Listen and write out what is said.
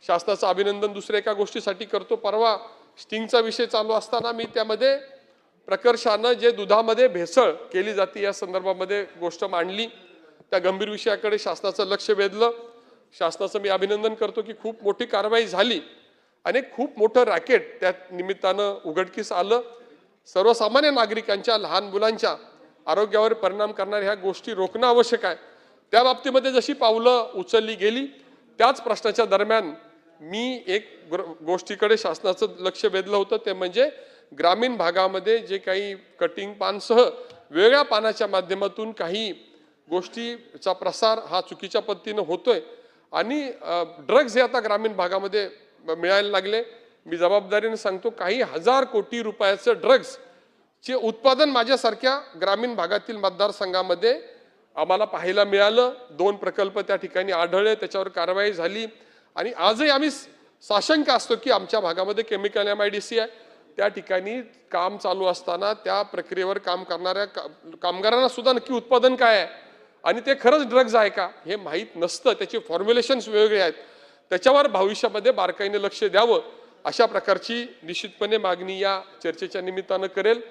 शासनाचं अभिनंदन दुसऱ्या एका गोष्टीसाठी करतो। परवा स्टिंगचा विषय चालू असताना मी त्यामध्ये प्रकर्षानं जे दुधामध्ये भेसळ केली जाते या संदर्भामध्ये गोष्ट मांडली। त्या गंभीर विषयाकडे शासनाचं लक्ष वेधलं। शासनाचं मी अभिनंदन करतो की खूप मोठी कारवाई झाली आणि खूप मोठं रॅकेट त्या निमित्तानं उघडकीस आलं। सर्वसामान्य नागरिकांच्या, लहान मुलांच्या आरोग्यावर परिणाम करणाऱ्या ह्या गोष्टी रोखणं आवश्यक आहे। त्या बाबतीमध्ये जशी पावलं उचलली गेली त्याच प्रश्नाच्या दरम्यान मी एक गोष्टीकडे शासनाचं लक्ष वेधलं होतं, ते म्हणजे ग्रामीण भागामध्ये जे काही कटिंग पानसह वेगळ्या पानाच्या माध्यमातून काही गोष्टीचा प्रसार हा चुकीच्या पद्धतीने होतोय आणि ड्रग्ज हे आता ग्रामीण भागामध्ये मिळायला लागले। मी जबाबदारीने सांगतो, काही हजार कोटी रुपयाचं ड्रग्ज चे उत्पादन माझ्यासारख्या ग्रामीण भागातील मतदारसंघामध्ये आम्हाला पाहायला मिळालं। 2 प्रकल्प त्या ठिकाणी आढळले, त्याच्यावर कारवाई झाली आणि आजही आम्ही साशंक असतो की आमच्या भागामध्ये केमिकल MIDC आहे, त्या ठिकाणी काम चालू असताना त्या प्रक्रियेवर काम करणाऱ्या कामगारांना सुद्धा नक्की उत्पादन काय आहे आणि ते खरंच ड्रग्ज आहे का हे माहीत नसतं। त्याचे फॉर्म्युलेशन्स वेगळे आहेत। त्याच्यावर भविष्यामध्ये बारकाईने लक्ष द्यावं अशा प्रकारची निश्चितपणे मागणी या चर्चेच्या निमित्तानं करेल।